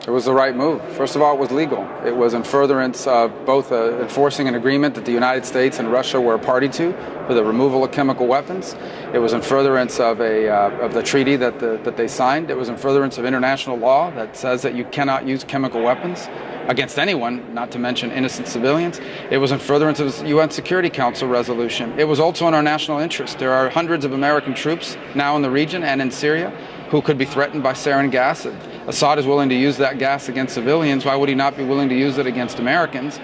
It was the right move. First of all, it was legal. It was in furtherance of both enforcing an agreement that the United States and Russia were a party to for the removal of chemical weapons. It was in furtherance of the treaty that they signed. It was in furtherance of international law that says that you cannot use chemical weapons against anyone, not to mention innocent civilians. It was in furtherance of the UN Security Council resolution. It was also in our national interest. There are hundreds of American troops now in the region and in Syria who could be threatened by sarin gas. Assad is willing to use that gas against civilians. Why would he not be willing to use it against Americans?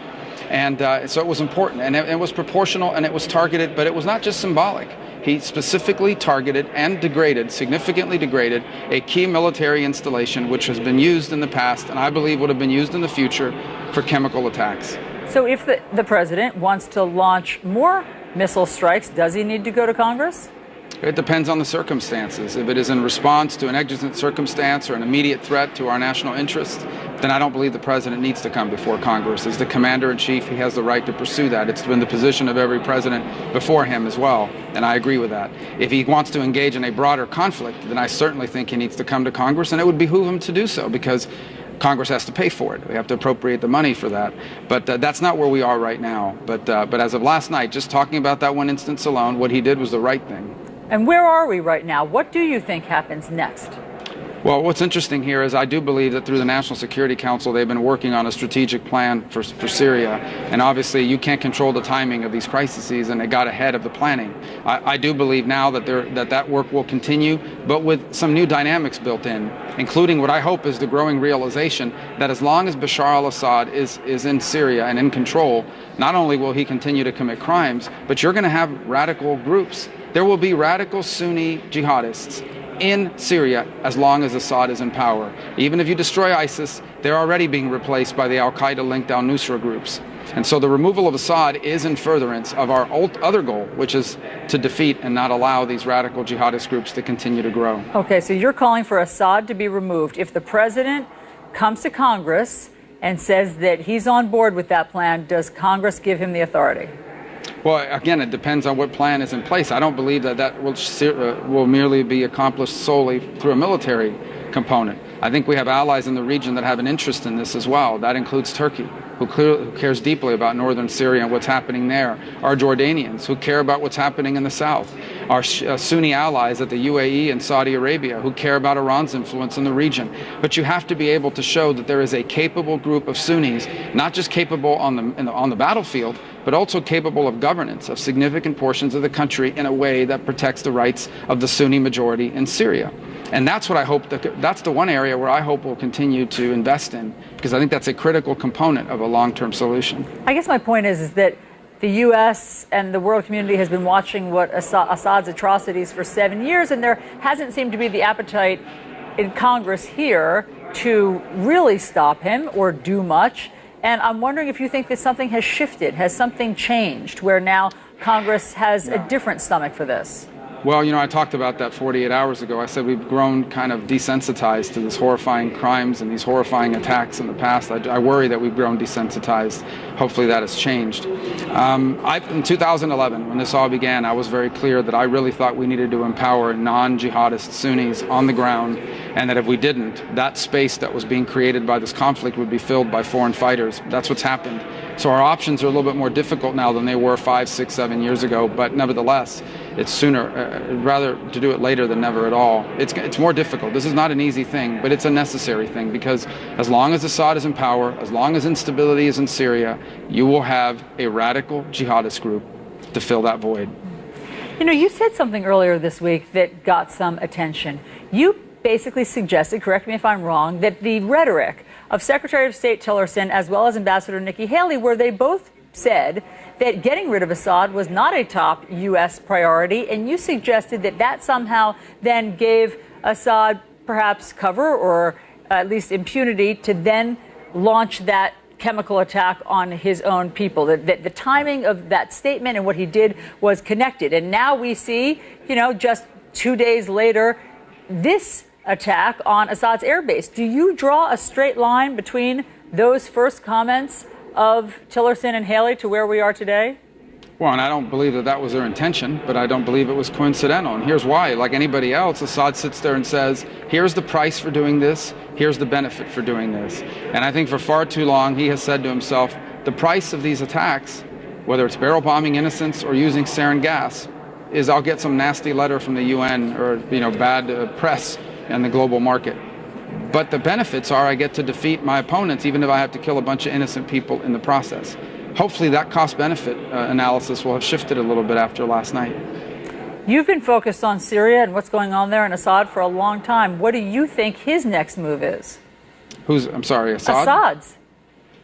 And so it was important, and it was proportional, and it was targeted, but it was not just symbolic. He specifically targeted and significantly degraded, a key military installation which has been used in the past, and I believe would have been used in the future for chemical attacks. So if the president wants to launch more missile strikes, does he need to go to Congress? It depends on the circumstances. If it is in response to an exigent circumstance or an immediate threat to our national interest, then I don't believe the president needs to come before Congress. As the commander-in-chief, he has the right to pursue that. It's been the position of every president before him as well, and I agree with that. If he wants to engage in a broader conflict, then I certainly think he needs to come to Congress, and it would behoove him to do so because Congress has to pay for it. We have to appropriate the money for that. But that's not where we are right now. But as of last night, just talking about that one instance alone, what he did was the right thing. And where are we right now? What do you think happens next? Well, what's interesting here is I do believe that through the National Security Council, they've been working on a strategic plan for Syria. And obviously, you can't control the timing of these crises, and they got ahead of the planning. I do believe now that that work will continue, but with some new dynamics built in, including what I hope is the growing realization that as long as Bashar al-Assad is in Syria and in control, not only will he continue to commit crimes, but you're going to have radical groups. There will be radical Sunni jihadists in Syria as long as Assad is in power. Even if you destroy ISIS, they're already being replaced by the al-Qaeda-linked al-Nusra groups. And so the removal of Assad is in furtherance of our other goal, which is to defeat and not allow these radical jihadist groups to continue to grow. Okay, so you're calling for Assad to be removed. If the president comes to Congress and says that he's on board with that plan, does Congress give him the authority? Well, again, it depends on what plan is in place. I don't believe that will merely be accomplished solely through a military component. I think we have allies in the region that have an interest in this as well. That includes Turkey, who cares deeply about northern Syria and what's happening there. Our Jordanians, who care about what's happening in the south. Our Sunni allies at the UAE and Saudi Arabia, who care about Iran's influence in the region. But you have to be able to show that there is a capable group of Sunnis, not just capable on the battlefield, but also capable of governance of significant portions of the country in a way that protects the rights of the Sunni majority in Syria. And that's what I hope, that's the one area where I hope we'll continue to invest in, because I think that's a critical component of a long-term solution. I guess my point is that the U.S. and the world community has been watching what Assad's atrocities for 7 years, and there hasn't seemed to be the appetite in Congress here to really stop him or do much. And I'm wondering if you think that something has shifted, has something changed, where now Congress has a different stomach for this? Well, I talked about that 48 hours ago. I said we've grown kind of desensitized to these horrifying crimes and these horrifying attacks in the past. I worry that we've grown desensitized. Hopefully that has changed. In 2011, when this all began, I was very clear that I really thought we needed to empower non-jihadist Sunnis on the ground, and that if we didn't, that space that was being created by this conflict would be filled by foreign fighters. That's what's happened. So our options are a little bit more difficult now than they were 5, 6, 7 years ago, but nevertheless, it's rather to do it later than never at all. It's more difficult. This is not an easy thing, but it's a necessary thing, because as long as Assad is in power, as long as instability is in Syria, you will have a radical jihadist group to fill that void. You said something earlier this week that got some attention. You basically suggested, correct me if I'm wrong, that the rhetoric of Secretary of State Tillerson as well as Ambassador Nikki Haley, where they both said that getting rid of Assad was not a top U.S. priority, and you suggested that somehow then gave Assad perhaps cover or at least impunity to then launch that chemical attack on his own people. That the timing of that statement and what he did was connected. And now we see, just 2 days later, this attack on Assad's airbase. Do you draw a straight line between those first comments of Tillerson and Haley to where we are today? Well, and I don't believe that that was their intention, but I don't believe it was coincidental. And here's why. Like anybody else, Assad sits there and says, here's the price for doing this, here's the benefit for doing this. And I think for far too long, he has said to himself, the price of these attacks, whether it's barrel bombing innocents or using sarin gas, is I'll get some nasty letter from the UN or bad press in the global market. But the benefits are I get to defeat my opponents, even if I have to kill a bunch of innocent people in the process. Hopefully that cost-benefit analysis will have shifted a little bit after last night. You've been focused on Syria and what's going on there in Assad for a long time. What do you think his next move is? I'm sorry, Assad? Assad's.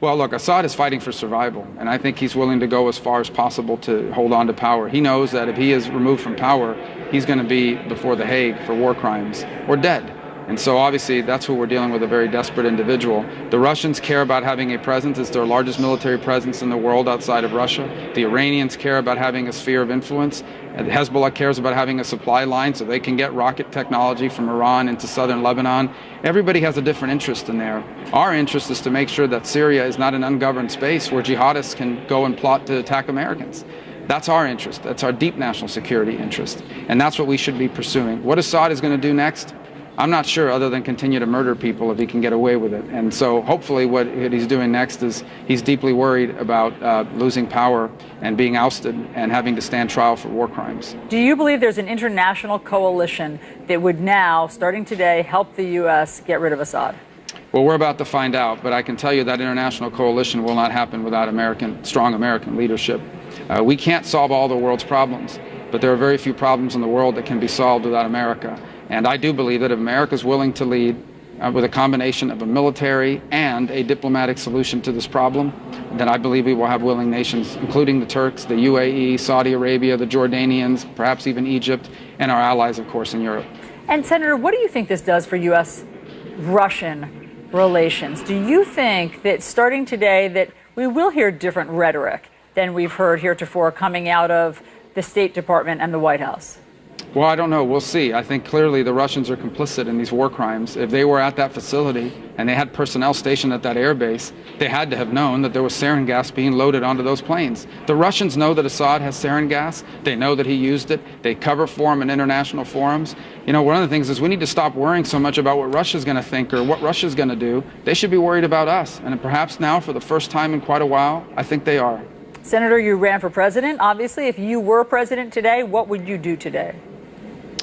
Well, look, Assad is fighting for survival, and I think he's willing to go as far as possible to hold on to power. He knows that if he is removed from power, he's going to be before the Hague for war crimes or dead. And so obviously that's what we're dealing with, a very desperate individual. The Russians care about having a presence. It's their largest military presence in the world outside of Russia. The Iranians care about having a sphere of influence. And Hezbollah cares about having a supply line so they can get rocket technology from Iran into southern Lebanon. Everybody has a different interest in there. Our interest is to make sure that Syria is not an ungoverned space where jihadists can go and plot to attack Americans. That's our interest. That's our deep national security interest. And that's what we should be pursuing. What Assad is going to do next, I'm not sure, other than continue to murder people if he can get away with it. And so hopefully what he's doing next is he's deeply worried about losing power and being ousted and having to stand trial for war crimes. Do you believe there's an international coalition that would now, starting today, help the U.S. get rid of Assad? Well, we're about to find out, but I can tell you that international coalition will not happen without strong American leadership. We can't solve all the world's problems, but there are very few problems in the world that can be solved without America. And I do believe that if America is willing to lead with a combination of a military and a diplomatic solution to this problem, then I believe we will have willing nations, including the Turks, the UAE, Saudi Arabia, the Jordanians, perhaps even Egypt, and our allies, of course, in Europe. And Senator, what do you think this does for U.S.-Russian relations? Do you think that starting today that we will hear different rhetoric than we've heard heretofore coming out of the State Department and the White House? Well, I don't know. We'll see. I think clearly the Russians are complicit in these war crimes. If they were at that facility and they had personnel stationed at that airbase, they had to have known that there was sarin gas being loaded onto those planes. The Russians know that Assad has sarin gas. They know that he used it. They cover for him in international forums. You know, one of the things is we need to stop worrying so much about what Russia's going to think or what Russia's going to do. They should be worried about us. And perhaps now, for the first time in quite a while, I think they are. Senator, you ran for president. Obviously, if you were president today, what would you do today?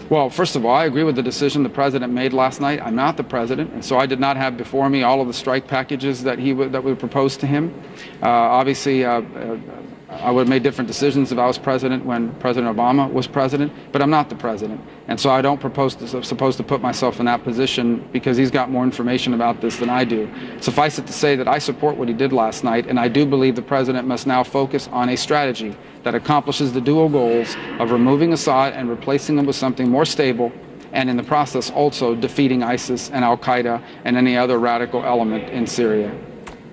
Well, first of all, I agree with the decision the president made last night. I'm not the president, and so I did not have before me all of the strike packages that were proposed to him. Obviously, I would have made different decisions if I was president when President Obama was president, but I'm not the president. And so I don't supposed to put myself in that position because he's got more information about this than I do. Suffice it to say that I support what he did last night, and I do believe the president must now focus on a strategy that accomplishes the dual goals of removing Assad and replacing him with something more stable, and in the process also defeating ISIS and al-Qaeda and any other radical element in Syria.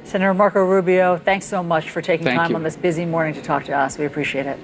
Senator Marco Rubio, thanks so much for taking time on this busy morning to talk to us. We appreciate it.